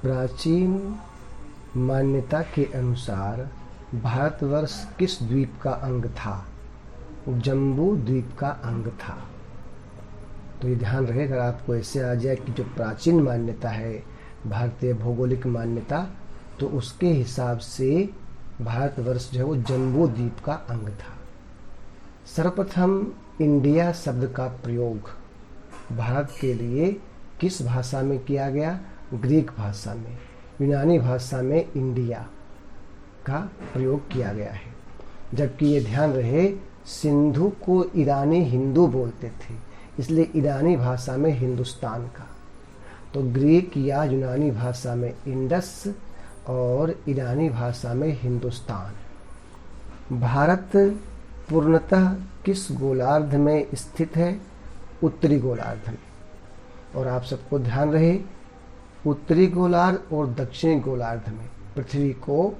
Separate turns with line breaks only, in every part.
प्राचीन मान्यता के अनुसार भारतवर्ष किस द्वीप का अंग था? जम्बू द्वीप का अंग था। तो ये ध्यान रहे, अगर आपको ऐसे आ जाए कि जो प्राचीन मान्यता है भारतीय भौगोलिक मान्यता, तो उसके हिसाब से भारतवर्ष जो है वो जम्बू द्वीप का अंग था। सर्वप्रथम इंडिया शब्द का प्रयोग भारत के लिए किस भाषा में किया गया? ग्रीक भाषा में। यूनानी भाषा में इंडिया का प्रयोग किया गया है। जबकि ये ध्यान रहे, सिंधु को ईरानी हिंदू बोलते थे, इसलिए ईरानी भाषा में हिंदुस्तान का। तो ग्रीक या यूनानी भाषा में इंडस और ईरानी भाषा में हिंदुस्तान। भारत पूर्णतः किस गोलार्ध में स्थित है? उत्तरी गोलार्ध में। और आप सबको ध्यान रहे, उत्तरी गोलार्ध और दक्षिणी गोलार्ध में पृथ्वी को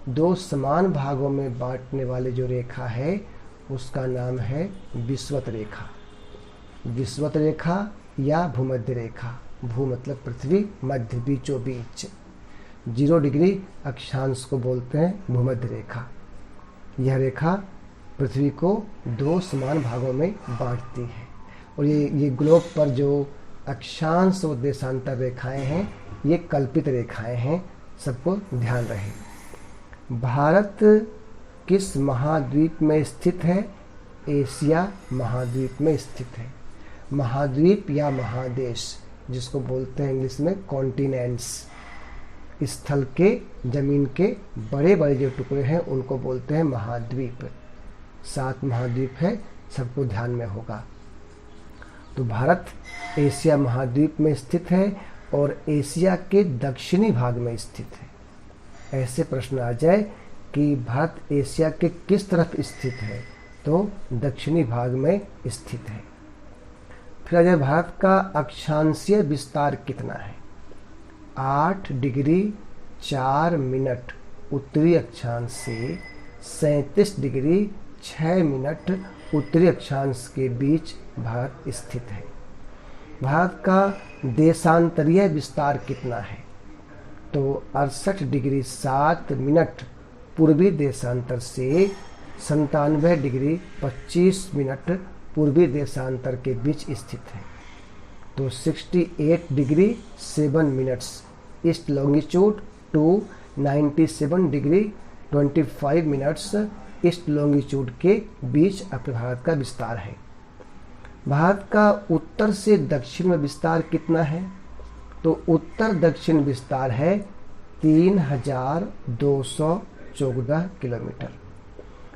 दो समान भागों में बांटने वाली जो रेखा है उसका नाम है विषुवत रेखा। विषुवत रेखा या भूमध्य रेखा। भू मतलब पृथ्वी, मध्य बीचों बीच। 0 डिग्री अक्षांश को बोलते हैं भूमध्य रेखा। यह रेखा पृथ्वी को दो समान भागों में बांटती है। और ये ग्लोब पर जो अक्षांश और देशांतर रेखाएं हैं, ये कल्पित रेखाएं हैं, सबको ध्यान रहे। भारत किस महाद्वीप में स्थित है? एशिया महाद्वीप में स्थित है। महाद्वीप या महादेश, जिसको बोलते हैं इंग्लिश में कॉन्टिनेंट्स। स्थल के, जमीन के बड़े बड़े जो टुकड़े हैं उनको बोलते हैं महाद्वीप। 7 महाद्वीप है, सबको ध्यान में होगा। तो भारत एशिया महाद्वीप में स्थित है और एशिया के दक्षिणी भाग में स्थित है। ऐसे प्रश्न आ जाए कि भारत एशिया के किस तरफ स्थित है, तो दक्षिणी भाग में स्थित है। फिर आ जाए, भारत का अक्षांशीय विस्तार कितना है? 8 डिग्री 4 मिनट उत्तरी अक्षांश से 37 डिग्री 6 मिनट उत्तरी अक्षांश के बीच भारत स्थित है। भारत का देशांतरीय विस्तार कितना है? तो 68 डिग्री 7 मिनट पूर्वी देशांतर से 97 डिग्री 25 मिनट पूर्वी देशांतर के बीच स्थित है। तो 68 degree 7 minutes east longitude to 97 degree 25 minutes east longitude के बीच अपने भारत का विस्तार है। भारत का उत्तर से दक्षिण में विस्तार कितना है? तो उत्तर दक्षिण विस्तार है 3214 किलोमीटर।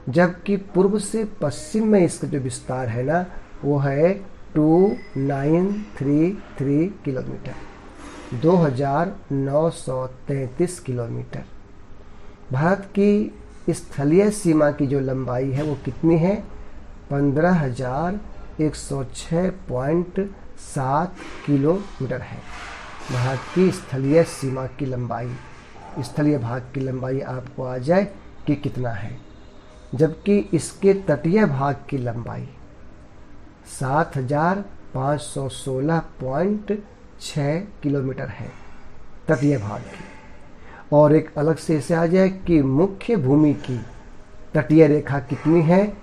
जबकि पूर्व से पश्चिम में इसका जो विस्तार है ना, वो है 2933 किलोमीटर, 2933 किलोमीटर। भारत की स्थलीय सीमा की जो लंबाई है वो कितनी है? 15,106.7 किलोमीटर है भारत की स्थलीय सीमा की लंबाई। स्थलीय भाग की लंबाई आपको आ जाए कि कितना है। जबकि इसके तटीय भाग की लंबाई 7,516.6 किलोमीटर है तटीय भाग की। और एक अलग से इसे आ जाए कि मुख्य भूमि की तटीय रेखा कितनी है,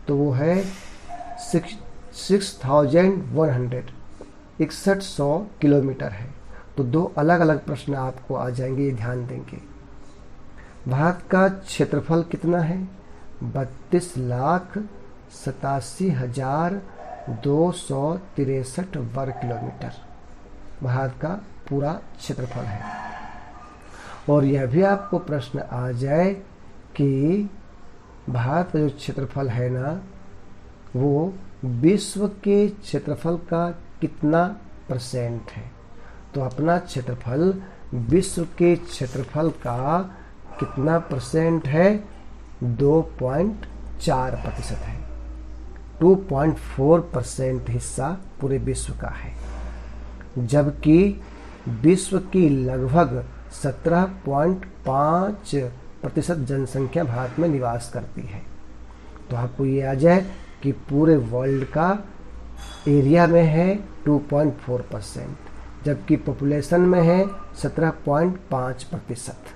तो वो है 6100 किलोमीटर है। तो दो अलग अलग प्रश्न आपको आ जाएंगे, ये ध्यान देंगे। भारत का क्षेत्रफल कितना है? 32,87,263 वर्ग किलोमीटर भारत का पूरा क्षेत्रफल है। और यह भी आपको प्रश्न आ जाए कि भारत का जो क्षेत्रफल है ना, वो विश्व के क्षेत्रफल का कितना % है? तो अपना क्षेत्रफल विश्व के क्षेत्रफल का कितना % है? 2.4% है। 2.4% हिस्सा पूरे विश्व का है। जबकि विश्व की लगभग 17.5% जनसंख्या भारत में निवास करती है। तो आपको ये आ जाए कि पूरे वर्ल्ड का एरिया में है 2.4%, जबकि पॉपुलेशन में है 17.5%।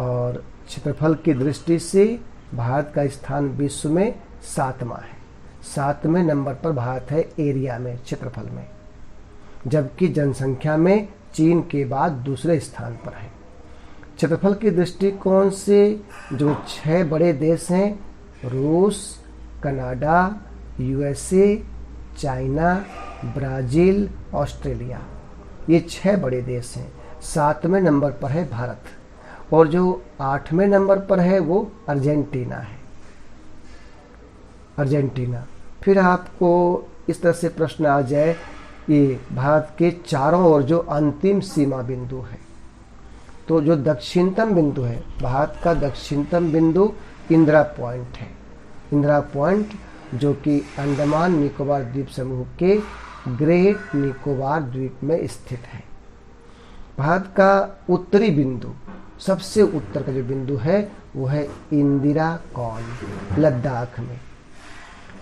और क्षेत्रफल की दृष्टि से भारत का स्थान विश्व में 7वां है। 7वें नंबर पर भारत है एरिया में, क्षेत्रफल में, जबकि जनसंख्या में चीन के बाद दूसरे स्थान पर है। क्षेत्रफल के दृष्टिकोण से जो 6 बड़े देश हैं, रूस, Canada, USA, China, Brazil, Australia, ये 6 बड़े देश हैं। 7वें नंबर पर है भारत, और जो 8वें नंबर पर है वो अर्जेंटीना है। अर्जेंटीना। फिर आपको इस तरह से प्रश्न आ जाए, ये भारत के चारों ओर जो अंतिम सीमा बिंदु है, तो जो दक्षिणतम बिंदु है, भारत का दक्षिणतम बिंदु इंदिरा पॉइंट है। इंदिरा पॉइंट जो कि अंडमान निकोबार द्वीप समूह के ग्रेट निकोबार द्वीप में स्थित है। भारत का उत्तरी बिंदु, सबसे उत्तर का जो बिंदु है वो है इंदिरा कॉन, लद्दाख में।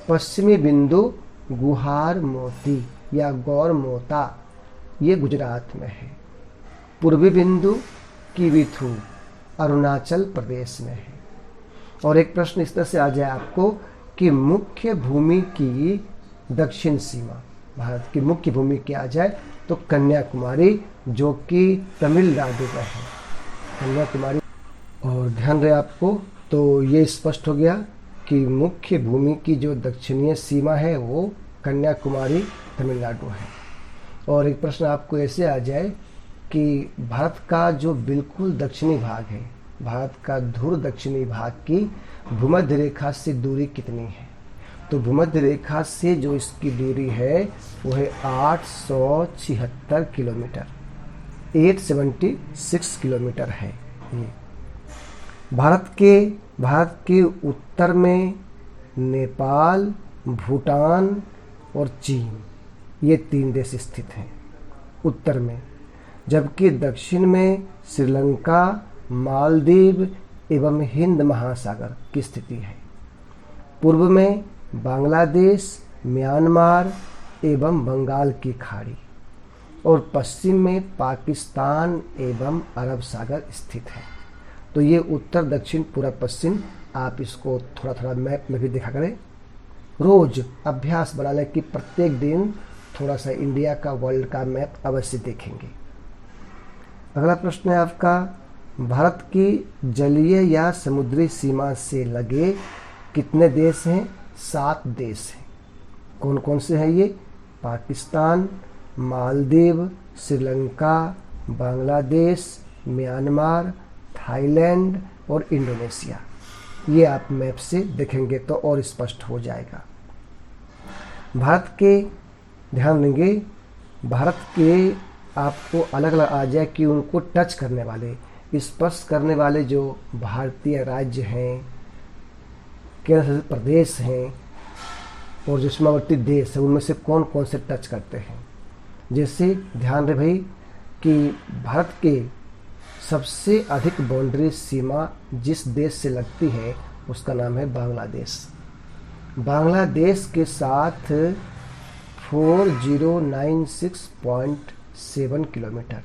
पश्चिमी बिंदु गुहार मोती या गौर मोता, ये गुजरात में है। पूर्वी बिंदु किविथु, अरुणाचल प्रदेश में है। और एक प्रश्न इस तरह से आ जाए आपको कि मुख्य भूमि की दक्षिण सीमा, भारत की मुख्य भूमि की आ जाए तो कन्याकुमारी, जो कि तमिलनाडु में है, कन्याकुमारी। और ध्यान रहे आपको, तो ये स्पष्ट हो गया कि मुख्य भूमि की जो दक्षिणीय सीमा है वो कन्याकुमारी, तमिलनाडु है। और एक प्रश्न आपको ऐसे आ जाए कि भारत का जो बिल्कुल दक्षिणी भाग है, भारत का ध्रुव दक्षिणी भाग की भूमध्य रेखा से दूरी कितनी है? तो भूमध्य रेखा से जो इसकी दूरी है वो है 876 किलोमीटर, 876 किलोमीटर है ये। भारत के उत्तर में नेपाल, भूटान और चीन, ये 3 देश स्थित हैं उत्तर में, जबकि दक्षिण में श्रीलंका, मालदीव एवं हिंद महासागर की स्थिति है। पूर्व में बांग्लादेश, म्यांमार एवं बंगाल की खाड़ी, और पश्चिम में पाकिस्तान एवं अरब सागर स्थित है। तो ये उत्तर, दक्षिण, पूर्व, पश्चिम, आप इसको थोड़ा थोड़ा मैप में भी देखा करें। रोज अभ्यास बना लें कि प्रत्येक दिन थोड़ा सा इंडिया का, वर्ल्ड का मैप अवश्य देखेंगे। अगला प्रश्न है आपका, भारत की जलीय या समुद्री सीमा से लगे कितने देश हैं? 7 देश हैं। कौन कौन से हैं ये? पाकिस्तान, मालदीव, श्रीलंका, बांग्लादेश, म्यांमार, थाईलैंड और इंडोनेशिया। ये आप मैप से देखेंगे तो और स्पष्ट हो जाएगा। भारत के, ध्यान देंगे, भारत के आपको अलग अलग आ जाए कि उनको टच करने वाले, स्पर्श करने वाले जो भारतीय राज्य हैं, केंद्र शासित प्रदेश हैं और जो सीमावर्ती देश है, उनमें से कौन कौन से टच करते हैं। जैसे ध्यान रहे भाई कि भारत के सबसे अधिक बाउंड्री सीमा जिस देश से लगती है उसका नाम है बांग्लादेश। बांग्लादेश के साथ 4096.7 किलोमीटर,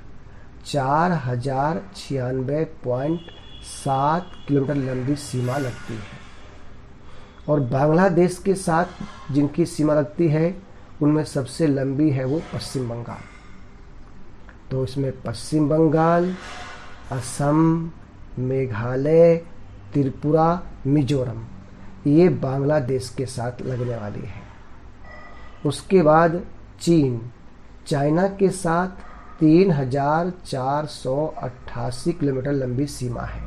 4096.7 किलोमीटर लंबी सीमा लगती है। और बांग्लादेश के साथ जिनकी सीमा लगती है उनमें सबसे लंबी है वो पश्चिम बंगाल। तो इसमें पश्चिम बंगाल, असम, मेघालय, त्रिपुरा, मिजोरम, ये बांग्लादेश के साथ लगने वाली है। उसके बाद चीन, चाइना के साथ 3488 किलोमीटर लंबी सीमा है,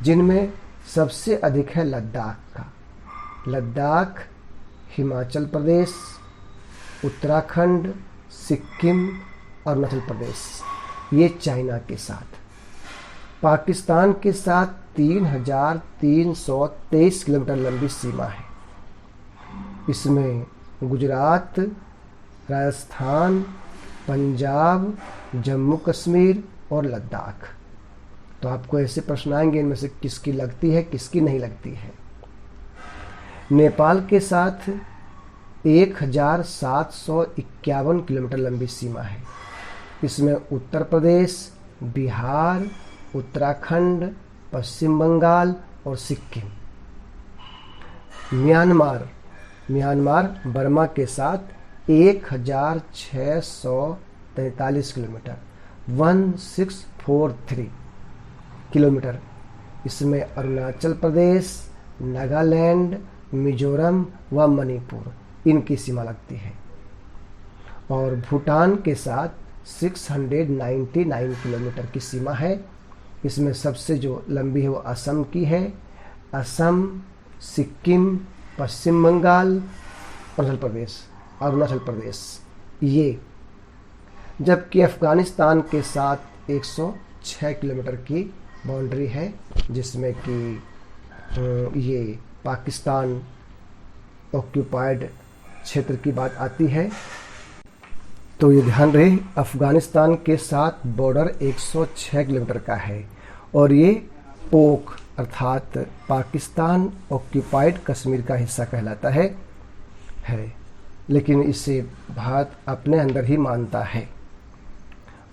जिनमें सबसे अधिक है लद्दाख का। लद्दाख, हिमाचल प्रदेश, उत्तराखंड, सिक्किम, अरुणाचल प्रदेश, ये चाइना के साथ। पाकिस्तान के साथ 3323 किलोमीटर लंबी सीमा है। इसमें गुजरात, राजस्थान, पंजाब, जम्मू कश्मीर और लद्दाख। तो आपको ऐसे प्रश्न आएंगे, इनमें से किसकी लगती है, किसकी नहीं लगती है। नेपाल के साथ 1751 किलोमीटर लंबी सीमा है। इसमें उत्तर प्रदेश, बिहार, उत्तराखंड, पश्चिम बंगाल और सिक्किम। म्यांमार बर्मा के साथ 1643 किलोमीटर 1643 किलोमीटर। इसमें अरुणाचल प्रदेश, नागालैंड, मिजोरम व मणिपुर इनकी सीमा लगती है। और भूटान के साथ 699 किलोमीटर की सीमा है। इसमें सबसे जो लंबी है वो असम की है। असम, सिक्किम, पश्चिम बंगाल, अरुणाचल प्रदेश ये। जबकि अफगानिस्तान के साथ 106 किलोमीटर की बाउंड्री है, जिसमें कि ये पाकिस्तान ऑक्यूपाइड क्षेत्र की बात आती है। तो ये ध्यान रहे, अफगानिस्तान के साथ बॉर्डर 106 किलोमीटर का है और ये पोक अर्थात पाकिस्तान ऑक्यूपाइड कश्मीर का हिस्सा कहलाता है। लेकिन इसे भारत अपने अंदर ही मानता है।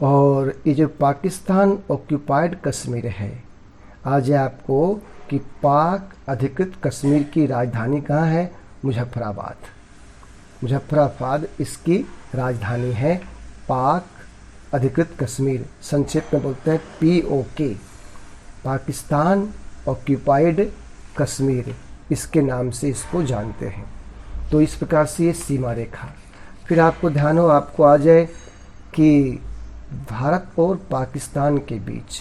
और ये जो पाकिस्तान ऑक्यूपाइड कश्मीर है, आज आपको कि पाक अधिकृत कश्मीर की राजधानी कहाँ है? मुजफ्फराबाद इसकी राजधानी है। पाक अधिकृत कश्मीर, संक्षेप में बोलते हैं POK, पाकिस्तान ऑक्यूपाइड कश्मीर, इसके नाम से इसको जानते हैं। तो इस प्रकार से ये सीमा रेखा। फिर आपको ध्यान हो, आपको आ जाए कि भारत और पाकिस्तान के बीच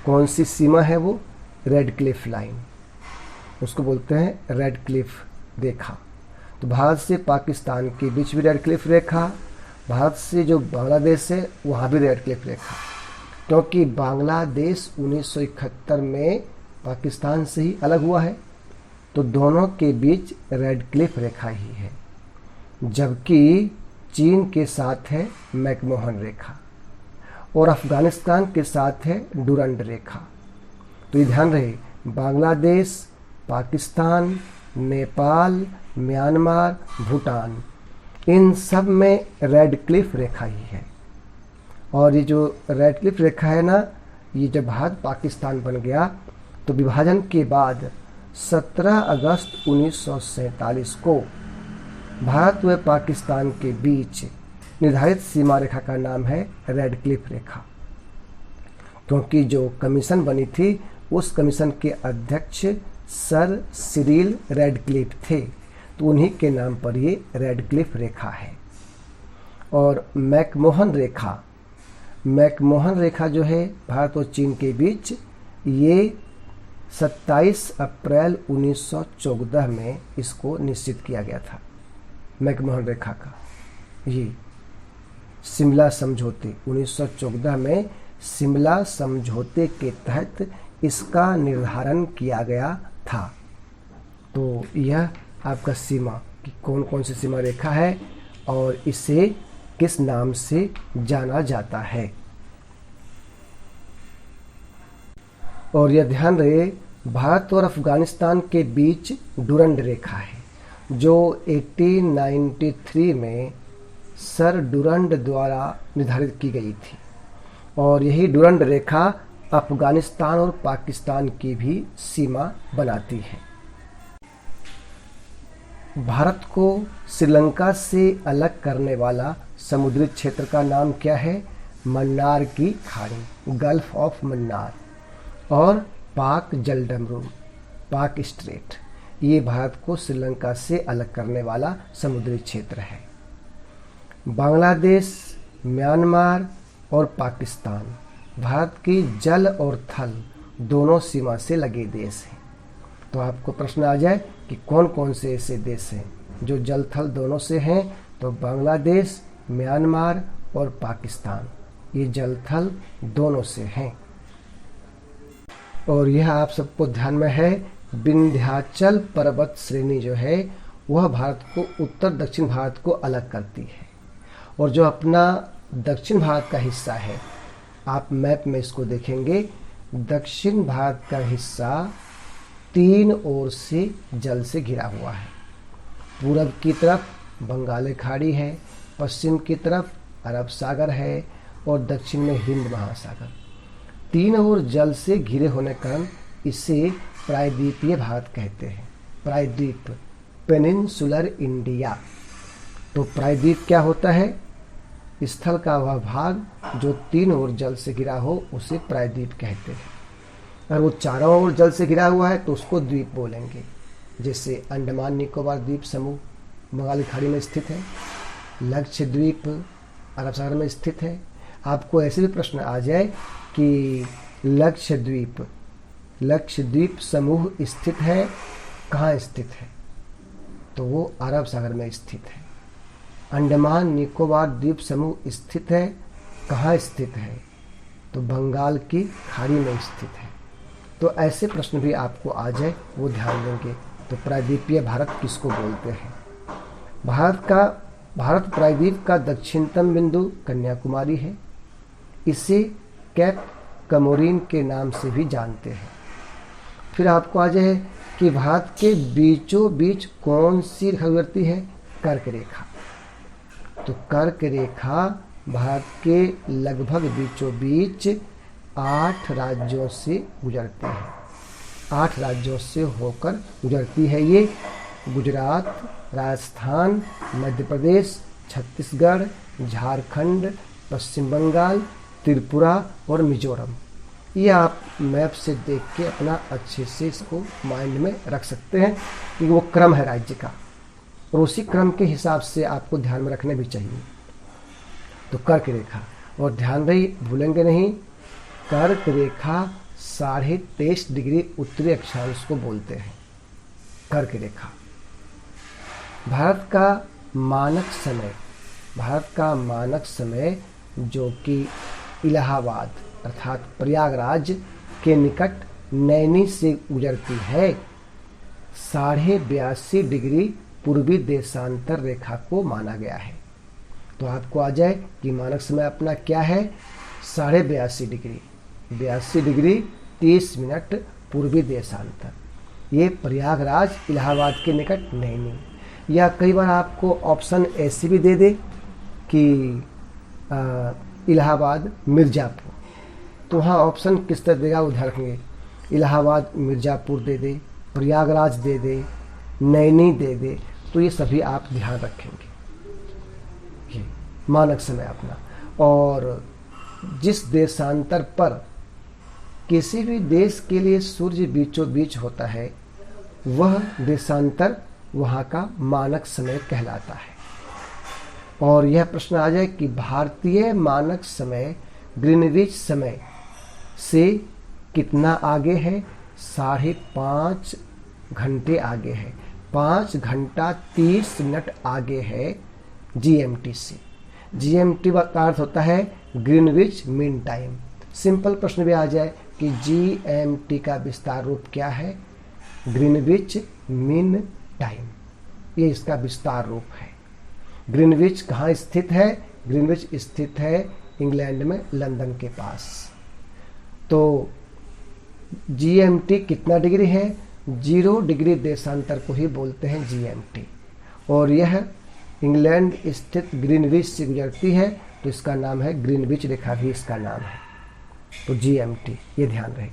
कौन सी सीमा है? वो रेड क्लिफ लाइन, उसको बोलते हैं रेड क्लिफ रेखा। तो भारत से पाकिस्तान के बीच भी रेड क्लिफ रेखा, भारत से जो बांग्लादेश है वहाँ भी रेड क्लिफ रेखा, क्योंकि बांग्लादेश 1971 में पाकिस्तान से ही अलग हुआ है। तो दोनों के बीच रेड क्लिफ रेखा ही है। जबकि चीन के साथ है मैकमोहन रेखा और अफगानिस्तान के साथ है डुरंड रेखा। तो ये ध्यान रहे, बांग्लादेश, पाकिस्तान, नेपाल, म्यांमार, भूटान, इन सब में रेड क्लिफ रेखा ही है। और ये जो रेड क्लिफ रेखा है ना, ये जब भारत पाकिस्तान बन गया तो विभाजन के बाद 17 अगस्त 1947 को भारत व पाकिस्तान के बीच निर्धारित सीमा रेखा का नाम है रेड क्लिफ रेखा, क्योंकि जो कमीशन बनी थी उस कमीशन के अध्यक्ष सर सिरिल रेडक्लिफ थे, तो उन्हीं के नाम पर ये रेड क्लिफ रेखा है। और मैकमोहन रेखा जो है भारत और चीन के बीच, ये 27 अप्रैल 1914 में इसको निश्चित किया गया था। मैकमोहन रेखा का ये शिमला समझौते 1914 में शिमला समझौते के तहत इसका निर्धारण किया गया था। तो यह आपका सीमा कि कौन कौन सी सीमा रेखा है और इसे किस नाम से जाना जाता है। और यह ध्यान रहे, भारत और अफगानिस्तान के बीच डुरंड रेखा है, जो 1893 में सर डुरंड द्वारा निर्धारित की गई थी। और यही डुरंड रेखा अफगानिस्तान और पाकिस्तान की भी सीमा बनाती है। भारत को श्रीलंका से अलग करने वाला समुद्री क्षेत्र का नाम क्या है? मन्नार की खाड़ी, गल्फ ऑफ मन्नार, और पाक जलडमरू, पाक स्ट्रेट, ये भारत को श्रीलंका से अलग करने वाला समुद्री क्षेत्र है। बांग्लादेश, म्यांमार और पाकिस्तान भारत की जल और थल दोनों सीमा से लगे देश हैं। तो आपको प्रश्न आ जाए कि कौन कौन से ऐसे देश हैं जो जल थल दोनों से हैं? तो बांग्लादेश, म्यांमार और पाकिस्तान, ये जल थल दोनों से हैं। और यह आप सबको ध्यान में है, विंध्याचल पर्वत श्रेणी जो है वह भारत को उत्तर दक्षिण भारत को अलग करती है। और जो अपना दक्षिण भारत का हिस्सा है, आप मैप में इसको देखेंगे, दक्षिण भारत का हिस्सा 3 ओर से जल से घिरा हुआ है। पूरब की तरफ बंगाल खाड़ी है, पश्चिम की तरफ अरब सागर है, और दक्षिण में हिंद महासागर। तीनों ओर जल से घिरे होने के कारण इसे प्रायद्वीपीय भारत कहते हैं। प्रायद्वीप, पेनिनसुलर इंडिया। तो प्रायद्वीप क्या होता है? स्थल का वह भाग जो तीनों ओर जल से घिरा हो उसे प्रायद्वीप कहते हैं। अगर वो चारों ओर जल से घिरा हुआ है तो उसको द्वीप बोलेंगे। जैसे अंडमान निकोबार द्वीप समूह बंगाल की खाड़ी में स्थित है, लक्षद्वीप अरब सागर में स्थित है। आपको ऐसे भी प्रश्न आ जाए कि लक्षद्वीप समूह स्थित है, कहाँ स्थित है? तो वो अरब सागर में स्थित है। अंडमान निकोबार द्वीप समूह स्थित है, कहाँ स्थित है? तो बंगाल की खाड़ी में स्थित है। तो ऐसे प्रश्न भी आपको आ जाए वो ध्यान देंगे। तो प्रायद्वीपीय भारत किसको बोलते हैं? भारत प्रायद्वीप का दक्षिणतम बिंदु कन्याकुमारी है। इसे कैप कमोरिन के नाम से भी जानते हैं। फिर आपको आ जाए कि भारत के बीचों बीच कौन सी रेखा गुजरती है? कर्क रेखा। तो कर्क रेखा भारत के लगभग बीचों बीच 8 राज्यों से गुजरती है। 8 राज्यों से होकर गुजरती है ये। गुजरात, राजस्थान, मध्य प्रदेश, छत्तीसगढ़, झारखंड, पश्चिम बंगाल, त्रिपुरा और मिजोरम। ये आप मैप से देख के अपना अच्छे से इसको माइंड में रख सकते हैं कि वो क्रम है राज्य का, और उसी क्रम के हिसाब से आपको ध्यान में रखने भी चाहिए। तो कर्क रेखा, और ध्यान रही भूलेंगे नहीं, कर्क रेखा 23.5 डिग्री उत्तरी अक्षांश को बोलते हैं। कर्क रेखा। भारत का मानक समय जो कि इलाहाबाद अर्थात प्रयागराज के निकट नैनी से गुजरती है, 82.5 डिग्री पूर्वी देशांतर रेखा को माना गया है। तो आपको आ जाए कि मानक समय अपना क्या है? 82.5 डिग्री, 82 डिग्री 30 मिनट पूर्वी देशांतर। ये प्रयागराज इलाहाबाद के निकट नैनी। या कई बार आपको ऑप्शन ऐसे भी दे दे कि इलाहाबाद मिर्ज़ापुर, तो वहाँ ऑप्शन किस तरह देगा वो ध्यान रखेंगे। इलाहाबाद मिर्ज़ापुर दे दे, प्रयागराज दे दे, नैनी दे दे, तो ये सभी आप ध्यान रखेंगे। ये मानक समय अपना। और जिस देशांतर पर किसी भी देश के लिए सूर्य बीचों बीच होता है वह देशांतर वहाँ का मानक समय कहलाता है। और यह प्रश्न आ जाए कि भारतीय मानक समय ग्रीनविच समय से कितना आगे है? 5.5 घंटे आगे है। 5 घंटा 30 मिनट आगे है जीएमटी से। जीएमटी का अर्थ होता है ग्रीनविच मीन टाइम। सिंपल प्रश्न भी आ जाए कि जीएमटी का विस्तार रूप क्या है? ग्रीनविच मीन टाइम, ये इसका विस्तार रूप है। ग्रीनविच कहाँ स्थित है? ग्रीनविच स्थित है इंग्लैंड में, लंदन के पास। तो जीएमटी कितना डिग्री है? 0 डिग्री देशांतर को ही बोलते हैं जीएमटी। और यह इंग्लैंड स्थित ग्रीनविच से गुजरती है, तो इसका नाम है ग्रीनविच रेखा भी इसका नाम है। तो जीएमटी ये ध्यान रहे।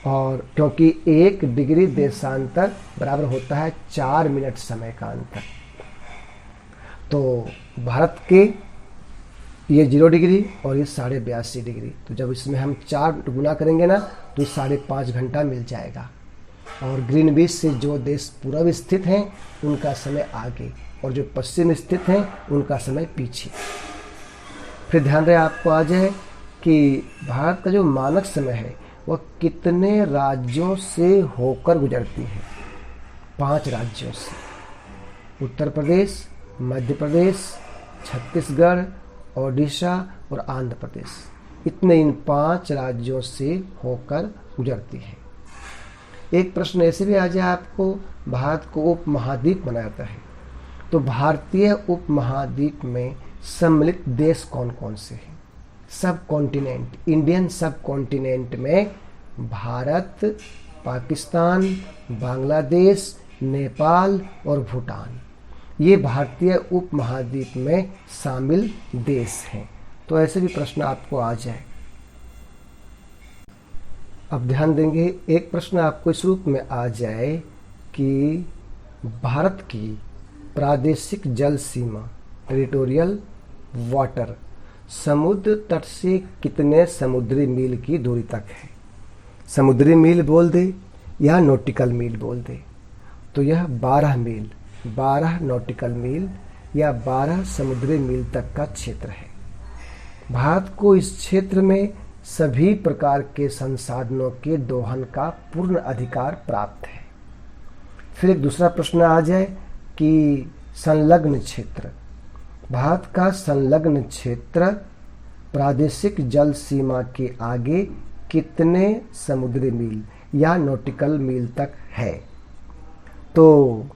और क्योंकि 1 डिग्री देशांतर बराबर होता है 4 मिनट समय का अंतर। तो भारत के ये 0 डिग्री और ये 82.5 डिग्री, तो जब इसमें हम 4 गुना करेंगे ना तो 5.5 घंटा मिल जाएगा। और ग्रीनविच से जो देश पूर्व स्थित हैं उनका समय आगे, और जो पश्चिम स्थित हैं उनका समय पीछे। फिर ध्यान रहे आपको आ जाए कि भारत का जो मानक समय है वह कितने राज्यों से होकर गुजरती है? 5 राज्यों से। उत्तर प्रदेश, मध्य प्रदेश, छत्तीसगढ़, ओडिशा और आंध्र प्रदेश, इतने इन 5 राज्यों से होकर गुजरती है। एक प्रश्न ऐसे भी आ जाए आपको, भारत को उपमहाद्वीप माना जाता है, तो भारतीय उपमहाद्वीप में सम्मिलित देश कौन कौन से हैं? सब कॉन्टिनेंट, इंडियन सब कॉन्टिनेंट में भारत, पाकिस्तान, बांग्लादेश, नेपाल और भूटान, ये भारतीय उपमहाद्वीप में शामिल देश हैं। तो ऐसे भी प्रश्न आपको आ जाए। अब ध्यान देंगे, एक प्रश्न आपको इस रूप में आ जाए कि भारत की प्रादेशिक जल सीमा, टेरिटोरियल वाटर, समुद्र तट से कितने समुद्री मील की दूरी तक है। समुद्री मील बोल दे या नॉटिकल मील बोल दे, तो यह 12 मील, 12 नॉटिकल मील या 12 समुद्री मील तक का क्षेत्र है। भारत को इस क्षेत्र में सभी प्रकार के संसाधनों के दोहन का पूर्ण अधिकार प्राप्त है। फिर एक दूसरा प्रश्न आ जाए कि संलग्न क्षेत्र, भारत का संलग्न क्षेत्र प्रादेशिक जल सीमा के आगे कितने समुद्री मील या नॉटिकल मील तक है। तो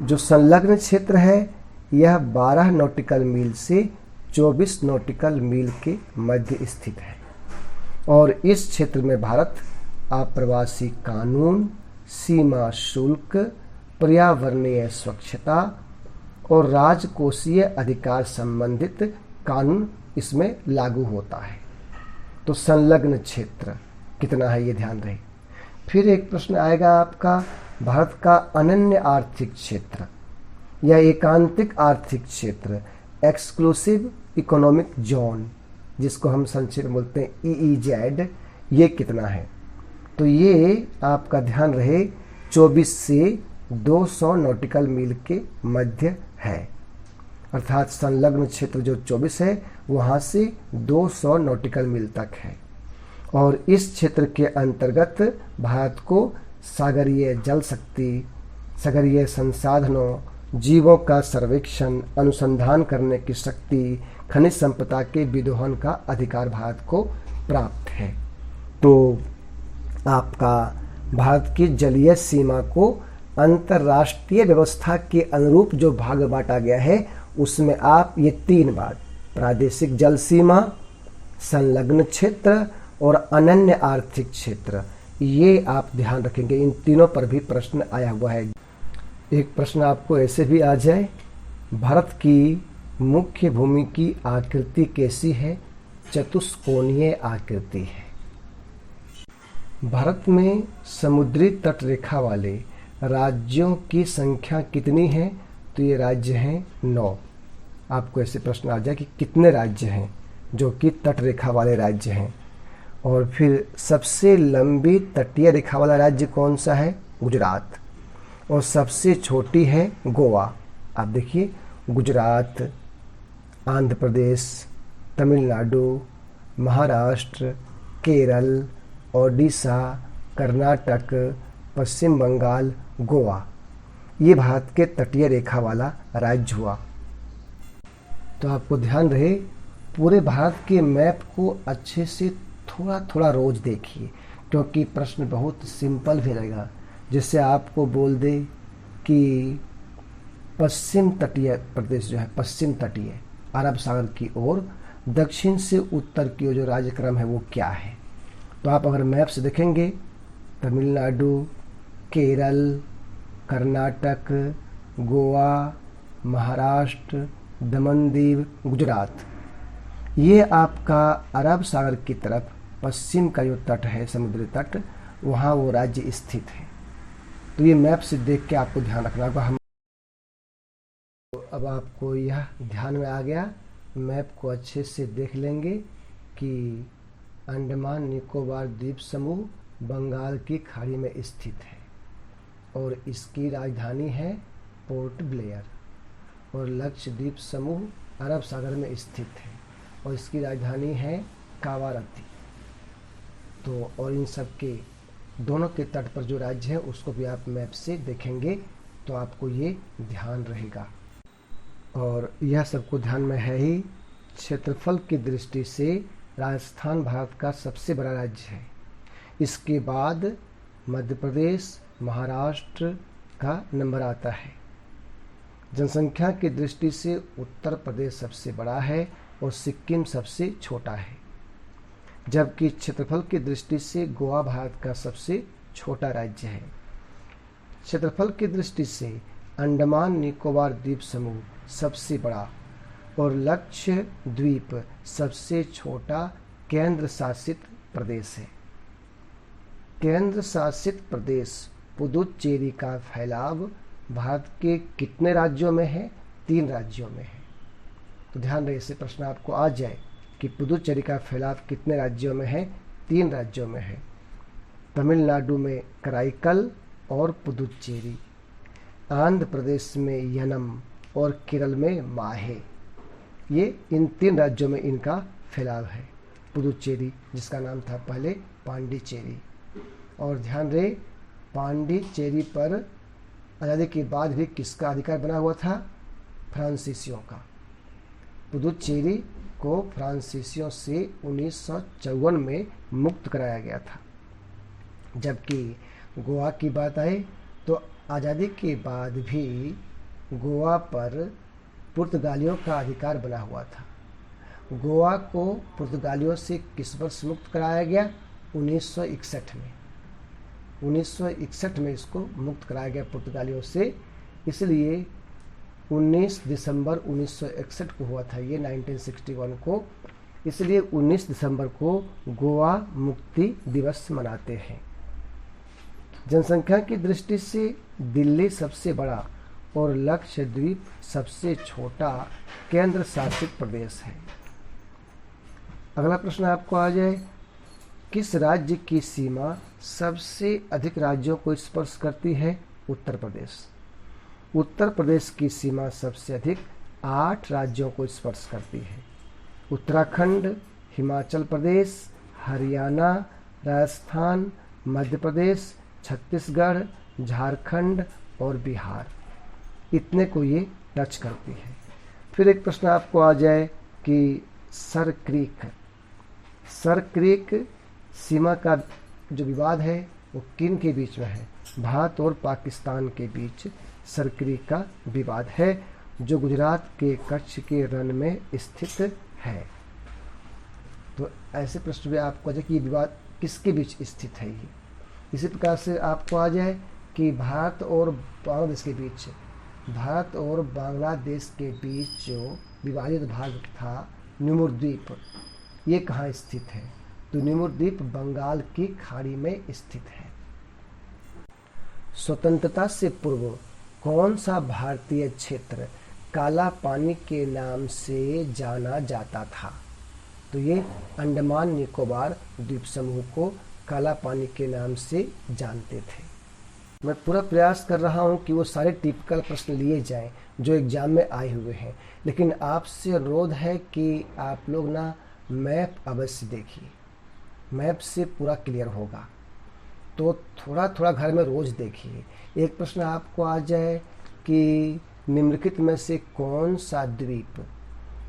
जो संलग्न क्षेत्र है यह 12 नॉटिकल मील से 24 नॉटिकल मील के मध्य स्थित है और इस क्षेत्र में भारत आप्रवासी कानून, सीमा शुल्क, पर्यावरणीय स्वच्छता और राजकोषीय अधिकार संबंधित कानून इसमें लागू होता है। तो संलग्न क्षेत्र कितना है ये ध्यान रहे। फिर एक प्रश्न आएगा आपका, भारत का अनन्य आर्थिक क्षेत्र या एकांतिक आर्थिक क्षेत्र, एक्सक्लूसिव इकोनॉमिक जोन, जिसको हम संक्षेप में बोलते हैं EEZ, ये कितना है। तो ये आपका ध्यान रहे 24 से 200 नॉटिकल मील के मध्य है, अर्थात संलग्न क्षेत्र जो 24 है वहाँ से 200 नॉटिकल मील तक है। और इस क्षेत्र के अंतर्गत भारत को सागरीय जल शक्ति, सागरीय संसाधनों, जीवों का सर्वेक्षण, अनुसंधान करने की शक्ति, खनिज संपदा के विदोहन का अधिकार भारत को प्राप्त है। तो आपका भारत की जलीय सीमा को अंतर्राष्ट्रीय व्यवस्था के अनुरूप जो भाग बांटा गया है उसमें आप ये 3 बात, प्रादेशिक जल सीमा, संलग्न क्षेत्र और अनन्य आर्थिक क्षेत्र, ये आप ध्यान रखेंगे। इन तीनों पर भी प्रश्न आया हुआ है। एक प्रश्न आपको ऐसे भी आ जाए, भारत की मुख्य भूमि की आकृति कैसी है। चतुष्कोणीय आकृति है। भारत में समुद्री तट रेखा वाले राज्यों की संख्या कितनी है। तो ये राज्य हैं 9। आपको ऐसे प्रश्न आ जाए कि कितने राज्य हैं जो कि तट रेखा वाले राज्य हैं। और फिर सबसे लंबी तटीय रेखा वाला राज्य कौन सा है। गुजरात। और सबसे छोटी है गोवा। आप देखिए, गुजरात, आंध्र प्रदेश, तमिलनाडु, महाराष्ट्र, केरल, ओडिशा, कर्नाटक, पश्चिम बंगाल, गोवा, ये भारत के तटीय रेखा वाला राज्य हुआ। तो आपको ध्यान रहे, पूरे भारत के मैप को अच्छे से थोड़ा थोड़ा रोज देखिए, क्योंकि प्रश्न बहुत सिंपल भी रहेगा। जिससे आपको बोल दे कि पश्चिम तटीय प्रदेश जो है, पश्चिम तटीय अरब सागर की ओर, दक्षिण से उत्तर की ओर जो राज्यक्रम है वो क्या है। तो आप अगर मैप से देखेंगे, तमिलनाडु, केरल, कर्नाटक, गोवा, महाराष्ट्र, दमन दीव, गुजरात, ये आपका अरब सागर की तरफ पश्चिम का जो तट है, समुद्री तट, वहाँ वो राज्य स्थित है। तो ये मैप से देख के आपको ध्यान रखना होगा। हम अब आपको यह ध्यान में आ गया, मैप को अच्छे से देख लेंगे कि अंडमान निकोबार द्वीप समूह बंगाल की खाड़ी में स्थित है और इसकी राजधानी है पोर्ट ब्लेयर। और लक्षद्वीप समूह अरब सागर में स्थित है और इसकी राजधानी है कावारत्ती। तो और इन सब के दोनों के तट पर जो राज्य है उसको भी आप मैप से देखेंगे तो आपको ये ध्यान रहेगा। और यह सबको ध्यान में है ही। क्षेत्रफल की दृष्टि से राजस्थान भारत का सबसे बड़ा राज्य है। इसके बाद मध्य प्रदेश, महाराष्ट्र का नंबर आता है। जनसंख्या की दृष्टि से उत्तर प्रदेश सबसे बड़ा है और सिक्किम सबसे छोटा है, जबकि क्षेत्रफल की दृष्टि से गोवा भारत का सबसे छोटा राज्य है। क्षेत्रफल की दृष्टि से अंडमान निकोबार द्वीप समूह सबसे बड़ा और लक्षद्वीप सबसे छोटा केंद्र शासित प्रदेश है। केंद्र शासित प्रदेश पुदुचेरी का फैलाव भारत के कितने राज्यों में है? 3 राज्यों में है। तो ध्यान रहे, इससे प्रश्न आपको आ जाए कि पुदुचेरी का फैलाव कितने राज्यों में है? 3 राज्यों में है। तमिलनाडु में कराईकल और पुदुचेरी, आंध्र प्रदेश में यनम और केरल में माहे। ये इन 3 राज्यों में इनका फैलाव है। पुदुचेरी जिसका नाम था पहले पांडिचेरी। और ध्यान रहे, पांडिचेरी पर आज़ादी के बाद भी किसका अधिकार बना हुआ था? फ्रांसीसियों का। पुदुचेरी को फ्रांसीसियों से 1954 में मुक्त कराया गया था। जबकि गोवा की बात आए तो आज़ादी के बाद भी गोवा पर पुर्तगालियों का अधिकार बना हुआ था। गोवा को पुर्तगालियों से किस वर्ष मुक्त कराया गया? 1961 में। 1961 में इसको मुक्त कराया गया पुर्तगालियों से। इसलिए 19 दिसंबर 1961 को हुआ था ये, 1961 को। इसलिए 19 दिसंबर को गोवा मुक्ति दिवस मनाते हैं। जनसंख्या की दृष्टि से दिल्ली सबसे बड़ा और लक्षद्वीप सबसे छोटा केंद्र शासित प्रदेश है। अगला प्रश्न आपको आ जाए, किस राज्य की सीमा सबसे अधिक राज्यों को स्पर्श करती है? उत्तर प्रदेश। उत्तर प्रदेश की सीमा सबसे अधिक 8 राज्यों को स्पर्श करती है। उत्तराखंड, हिमाचल प्रदेश, हरियाणा, राजस्थान, मध्य प्रदेश, छत्तीसगढ़, झारखंड और बिहार, इतने को ये टच करती है। फिर एक प्रश्न आपको आ जाए कि सर क्रीक सीमा का जो विवाद है वो किन के बीच में है? भारत और पाकिस्तान के बीच सर क्रीक का विवाद है, जो गुजरात के कच्छ के रण में स्थित है। तो ऐसे प्रश्न भी आपको आ जाए कि ये विवाद किसके बीच स्थित है। ये इसी प्रकार से आपको आ जाए कि भारत और बांग्लादेश के बीच जो विवादित भाग था निमुर द्वीप, ये कहाँ स्थित है? तो निमुर द्वीप बंगाल की खाड़ी में स्थित है। स्वतंत्रता से पूर्व कौन सा भारतीय क्षेत्र काला पानी के नाम से जाना जाता था? तो ये अंडमान निकोबार द्वीप समूह को काला पानी के नाम से जानते थे। मैं पूरा प्रयास कर रहा हूं कि वो सारे टिपिकल प्रश्न लिए जाएं जो एग्जाम में आए हुए हैं, लेकिन आपसे अनुरोध है कि आप लोग ना मैप अवश्य देखिए। मैप से पूरा क्लियर होगा, तो थोड़ा थोड़ा घर में रोज देखिए। एक प्रश्न आपको आ जाए कि निम्नलिखित में से कौन सा द्वीप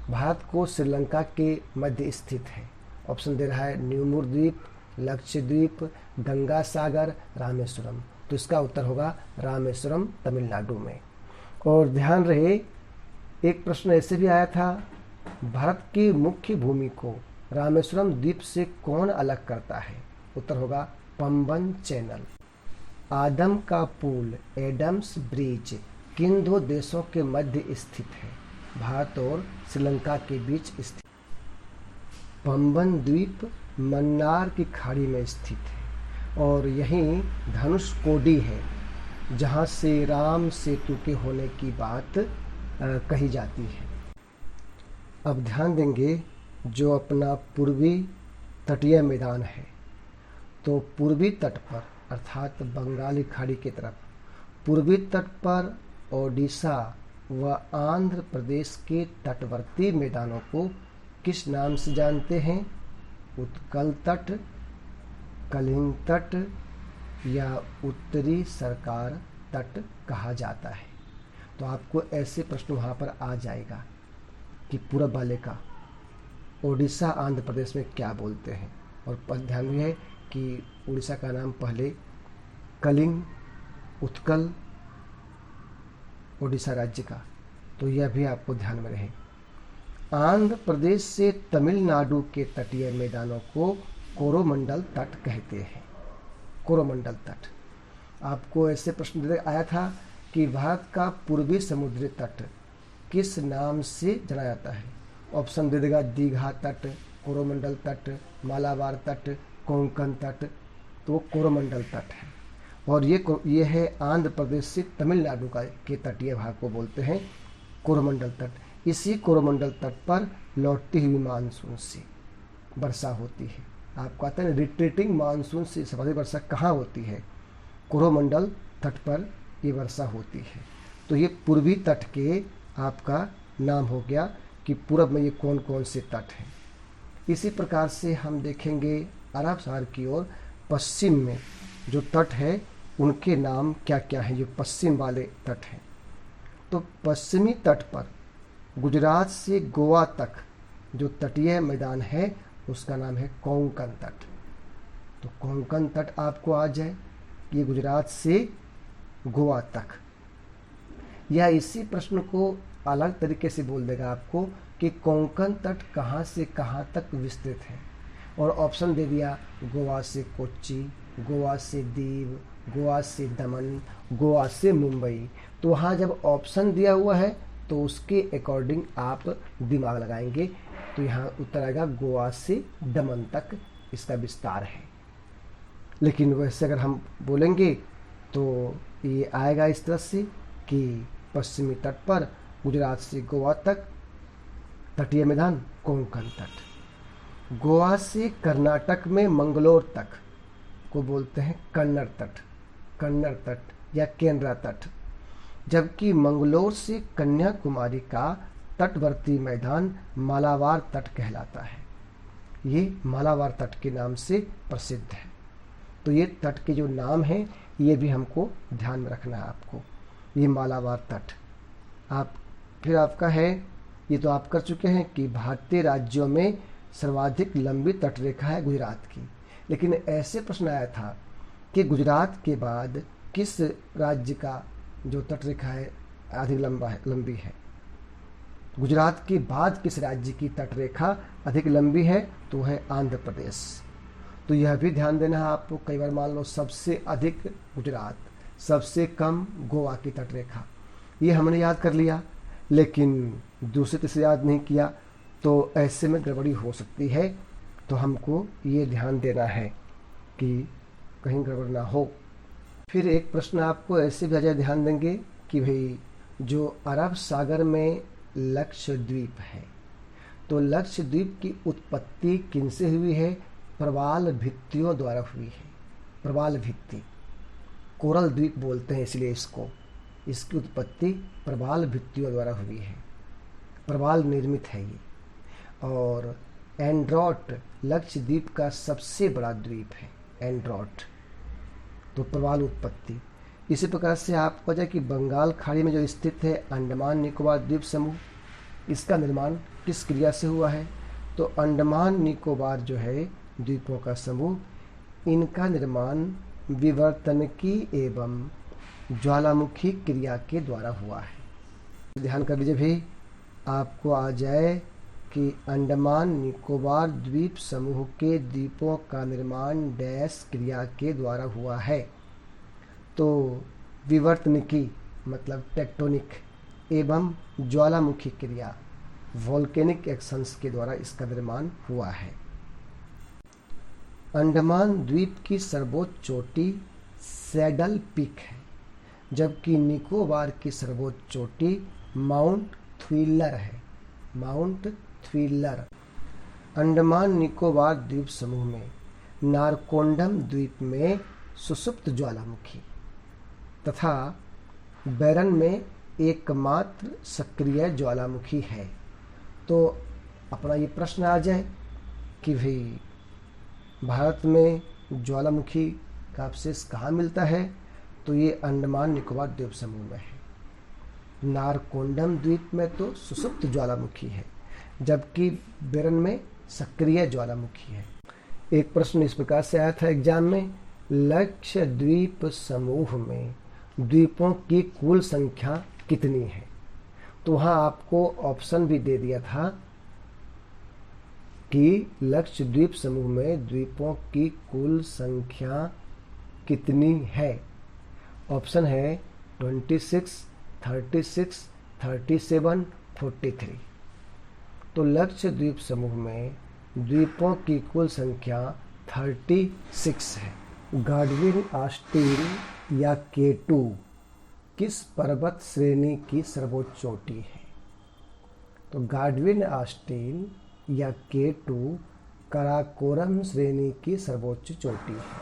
भारत को श्रीलंका के मध्य स्थित है? ऑप्शन दे रहा है निमुर द्वीप, लक्षद्वीप, गंगा सागर, रामेश्वरम। तो इसका उत्तर होगा रामेश्वरम, तमिलनाडु में। और ध्यान रहे, एक प्रश्न ऐसे भी आया था, भारत की मुख्य भूमि को रामेश्वरम द्वीप से कौन अलग करता है? उत्तर होगा पंबन चैनल। आदम का पुल एडम्स ब्रिज किन 2 देशों के मध्य स्थित है? भारत और श्रीलंका के बीच स्थित। पंबन द्वीप मन्नार की खाड़ी में स्थित है और यहीं धनुषकोडी है, जहाँ से राम सेतु के होने की बात कही जाती है। अब ध्यान देंगे, जो अपना पूर्वी तटीय मैदान है, तो पूर्वी तट पर अर्थात बंगाली खाड़ी की तरफ पूर्वी तट पर ओडिशा व आंध्र प्रदेश के तटवर्ती मैदानों को किस नाम से जानते हैं? उत्कल तट, कलिंग तट या उत्तरी सरकार तट कहा जाता है। तो आपको ऐसे प्रश्न वहाँ पर आ जाएगा कि पूरब वाले का ओडिशा आंध्र प्रदेश में क्या बोलते हैं। और ध्यान में है कि उड़ीसा का नाम पहले कलिंग, उत्कल, ओडिशा राज्य का, तो यह भी आपको ध्यान में रहे। आंध्र प्रदेश से तमिलनाडु के तटीय मैदानों को कोरोमंडल तट कहते हैं। कोरोमंडल तट। आपको ऐसे प्रश्न आया था कि भारत का पूर्वी समुद्री तट किस नाम से जाना जाता है? ऑप्शन दे देगा दीघा तट, कोरोमंडल तट, मालाबार तट, कोंकण तट। तो कोरोमंडल तट है और ये है आंध्र प्रदेश से तमिलनाडु का के तटीय भाग को बोलते हैं कोरोमंडल तट। इसी कोरोमंडल तट पर लौटती हुई मानसून से वर्षा होती है। आप कहते हैं रिट्रीटिंग मानसून से सर्वाधिक वर्षा कहाँ होती है? कोरोमंडल तट पर ये वर्षा होती है। तो ये पूर्वी तट के आपका नाम हो गया कि पूर्व में ये कौन कौन से तट हैं। इसी प्रकार से हम देखेंगे अरब सागर की ओर पश्चिम में जो तट है उनके नाम क्या क्या हैं, जो पश्चिम वाले तट हैं। तो पश्चिमी तट पर गुजरात से गोवा तक जो तटीय मैदान है उसका नाम है कोंकण तट। तो कोंकण तट आपको आ जाए, ये गुजरात से गोवा तक। या इसी प्रश्न को अलग तरीके से बोल देगा आपको कि कोंकण तट कहाँ से कहाँ तक विस्तृत है, और ऑप्शन दे दिया गोवा से कोच्चि, गोवा से दीव, गोवा से दमन, गोवा से मुंबई। तो वहाँ जब ऑप्शन दिया हुआ है तो उसके अकॉर्डिंग आप दिमाग लगाएंगे। तो यहाँ उत्तर आएगा गोवा से दमन तक इसका विस्तार है। लेकिन वैसे अगर हम बोलेंगे तो ये आएगा इस तरह से कि पश्चिमी तट पर गुजरात से गोवा तक तटीय मैदान कोंकण तट। गोवा से कर्नाटक में मंगलोर तक को बोलते हैं कन्नड़ तट, कन्नड़ तट या केनरा तट। जबकि मंगलोर से कन्याकुमारी का तटवर्ती मैदान मालाबार तट कहलाता है। ये मालाबार तट के नाम से प्रसिद्ध है। तो ये तट के जो नाम हैं ये भी हमको ध्यान में रखना है आपको। ये मालाबार तट फिर आपका है, ये तो आप कर चुके हैं कि भारतीय राज्यों में सर्वाधिक लंबी तटरेखा है गुजरात की। लेकिन ऐसे प्रश्न आया था कि गुजरात के बाद किस राज्य का जो तटरेखा है अधिक लंबी है? गुजरात के बाद किस राज्य की तटरेखा अधिक लंबी है? तो है आंध्र प्रदेश। तो यह भी ध्यान देना है आपको। कई बार मान लो सबसे अधिक गुजरात, सबसे कम गोवा की तटरेखा, ये हमने याद कर लिया लेकिन दूसरे तीसरे याद नहीं किया, तो ऐसे में गड़बड़ी हो सकती है। तो हमको ये ध्यान देना है कि कहीं गड़बड़ ना हो। फिर एक प्रश्न आपको ऐसे भी अजय ध्यान देंगे कि भाई जो अरब सागर में लक्षद्वीप है, तो लक्षद्वीप की उत्पत्ति किनसे हुई है? प्रवाल भित्तियों द्वारा हुई है। प्रवाल भित्ति, कोरल द्वीप बोलते हैं इसलिए इसकी उत्पत्ति प्रवाल भित्तियों द्वारा हुई है। प्रवाल निर्मित है ये। और एंड्रोट लक्षद्वीप का सबसे बड़ा द्वीप है एंड्रोट। तो प्रवाल उत्पत्ति। इसी प्रकार से आपको पता है कि बंगाल खाड़ी में जो स्थित है अंडमान निकोबार द्वीप समूह, इसका निर्माण किस क्रिया से हुआ है? तो अंडमान निकोबार जो है द्वीपों का समूह, इनका निर्माण विवर्तनिकी एवं ज्वालामुखी क्रिया के द्वारा हुआ है। ध्यान कर लीजिए भी, आपको आ जाए कि अंडमान निकोबार द्वीप समूह के द्वीपों का निर्माण डैश क्रिया के द्वारा हुआ है। तो विवर्तनिकी मतलब टेक्टोनिक एवं ज्वालामुखी क्रिया वोल्केनिक एक्शंस के द्वारा इसका निर्माण हुआ है। अंडमान द्वीप की सर्वोच्च चोटी सैडल पीक है, जबकि निकोबार की सर्वोच्च चोटी माउंट थ्विलर है। माउंट थ्विलर। अंडमान निकोबार द्वीप समूह में नारकोंडम द्वीप में सुसुप्त ज्वालामुखी तथा बैरन में एकमात्र सक्रिय ज्वालामुखी है। तो अपना ये प्रश्न आ जाए कि भाई भारत में ज्वालामुखी का अवशेष कहाँ मिलता है? तो ये अंडमान निकोबार द्वीप समूह में है। नारकोंडम द्वीप में तो सुसुप्त ज्वालामुखी है, जबकि बैरन में सक्रिय ज्वालामुखी है। एक प्रश्न इस प्रकार से आया था एग्जाम में, लक्षद्वीप समूह में द्वीपों की कुल संख्या कितनी है? तो वहाँ आपको ऑप्शन भी दे दिया था कि लक्षद्वीप समूह में द्वीपों की कुल संख्या कितनी है। ऑप्शन है 26, 36, 37 43। तो लक्षद्वीप समूह में द्वीपों की कुल संख्या 36 है। गाडविन ऑस्टिन या K2 किस पर्वत श्रेणी की सर्वोच्च चोटी है? तो गाडविन ऑस्टिन या K2 काराकोरम श्रेणी की सर्वोच्च चोटी है।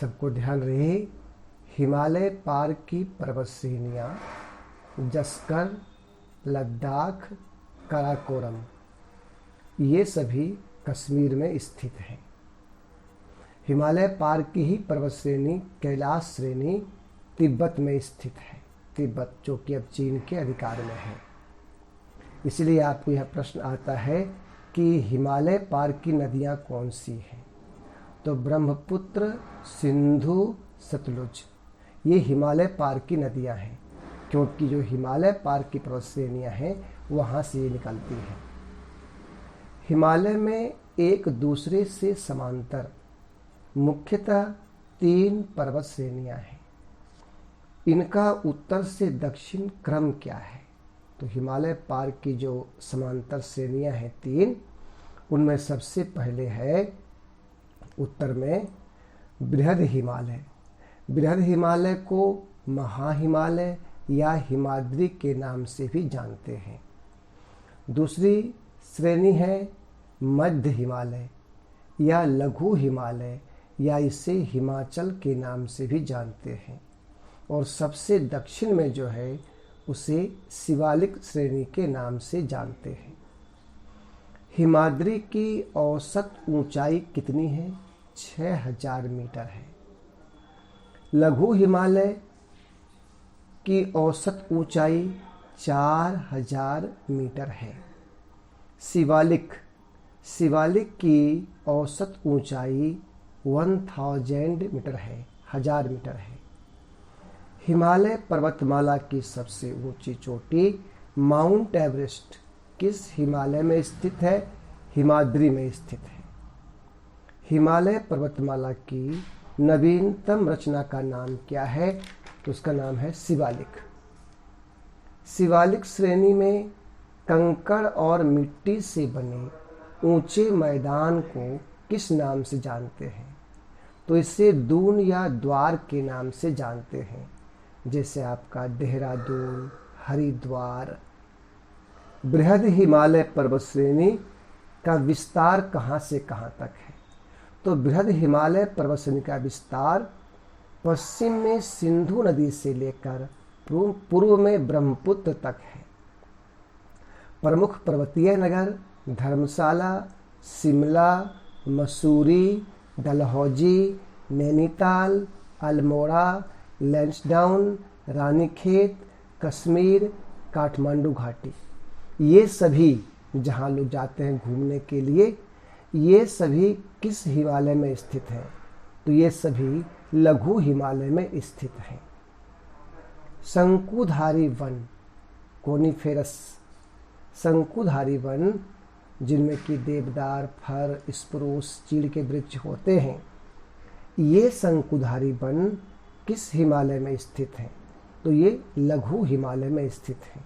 सबको ध्यान रहे, हिमालय पार की पर्वत श्रेणियाँ जस्कर, लद्दाख, काराकोरम ये सभी कश्मीर में स्थित हैं। हिमालय पार की ही पर्वत श्रेणी कैलाश श्रेणी तिब्बत में स्थित है। तिब्बत जो कि अब चीन के अधिकार में है। इसलिए आपको यह प्रश्न आता है कि हिमालय पार की नदियाँ कौन सी हैं? तो ब्रह्मपुत्र, सिंधु, सतलुज ये हिमालय पार की नदियाँ हैं, क्योंकि जो हिमालय पार की पर्वत श्रेणियाँ हैं वहाँ से ये निकलती हैं। हिमालय में एक दूसरे से समांतर मुख्यतः 3 पर्वत श्रेणियाँ हैं। इनका उत्तर से दक्षिण क्रम क्या है? तो हिमालय पार की जो समांतर श्रेणियाँ हैं 3, उनमें सबसे पहले है उत्तर में बृहद हिमालय। बृहद हिमालय को महाहिमालय या हिमाद्री के नाम से भी जानते हैं। दूसरी श्रेणी है मध्य हिमालय या लघु हिमालय या इसे हिमाचल के नाम से भी जानते हैं। और सबसे दक्षिण में जो है उसे शिवालिक श्रेणी के नाम से जानते हैं। हिमाद्री की औसत ऊंचाई कितनी है? 6000 मीटर है। लघु हिमालय की औसत ऊंचाई 4000 मीटर है। शिवालिक की औसत ऊंचाई 1000 मीटर है, 1000 मीटर है। हिमालय पर्वतमाला की सबसे ऊंची चोटी माउंट एवरेस्ट किस हिमालय में स्थित है? हिमाद्री में स्थित है। हिमालय पर्वतमाला की नवीनतम रचना का नाम क्या है? तो उसका नाम है शिवालिक। शिवालिक श्रेणी में कंकड़ और मिट्टी से बने ऊंचे मैदान को किस नाम से जानते हैं? तो इसे दून या द्वार के नाम से जानते हैं, जैसे आपका देहरादून, हरिद्वार। बृहद हिमालय पर्वत श्रेणी का विस्तार कहाँ से कहाँ तक है? तो बृहद हिमालय पर्वत श्रेणी का विस्तार पश्चिम में सिंधु नदी से लेकर पूर्व में ब्रह्मपुत्र तक है। प्रमुख पर्वतीय नगर धर्मशाला, शिमला, मसूरी, डलहौजी, नैनीताल, अल्मोड़ा, लैंसडाउन, रानीखेत, कश्मीर, काठमांडू घाटी ये सभी जहाँ लोग जाते हैं घूमने के लिए, ये सभी किस हिमालय में स्थित हैं? तो ये सभी लघु हिमालय में स्थित हैं। शंकुधारी वन, कोनिफेरस शंकुधारी वन जिनमें कि देवदार, फर, स्प्रूस, चीड़ के वृक्ष होते हैं, ये शंकुधारी वन किस हिमालय में स्थित हैं? तो ये लघु हिमालय में स्थित हैं।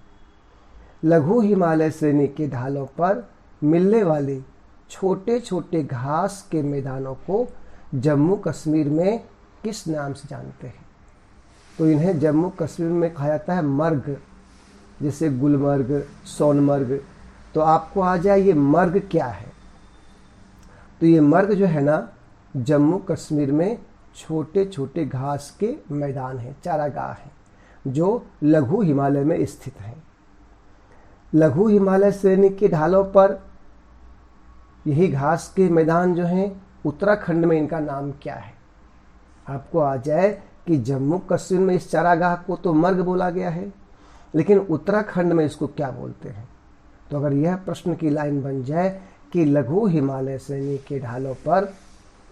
लघु हिमालय श्रेणी के ढालों पर मिलने वाले छोटे छोटे घास के मैदानों को जम्मू कश्मीर में किस नाम से जानते हैं? तो इन्हें जम्मू कश्मीर में कहा जाता है मर्ग, जैसे गुलमर्ग, सोनमर्ग। तो आपको आ जाए ये मर्ग क्या है? तो ये मर्ग जो है ना, जम्मू कश्मीर में छोटे छोटे घास के मैदान हैं, चारागाह हैं, जो लघु हिमालय में स्थित हैं। लघु हिमालय श्रेणी के ढालों पर यही घास के मैदान जो हैं, उत्तराखंड में इनका नाम क्या है? आपको आ जाए कि जम्मू कश्मीर में इस चारागाह को तो मर्ग बोला गया है, लेकिन उत्तराखंड में इसको क्या बोलते हैं? तो अगर यह प्रश्न की लाइन बन जाए कि लघु हिमालय श्रेणी के ढालों पर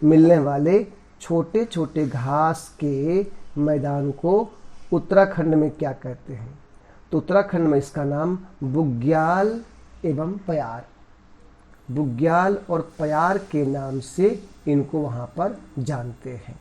मिलने वाले छोटे छोटे घास के मैदान को उत्तराखंड में क्या कहते हैं? तो उत्तराखंड में इसका नाम बुग्याल एवं पयार, बुग्याल और पयार के नाम से इनको वहाँ पर जानते हैं।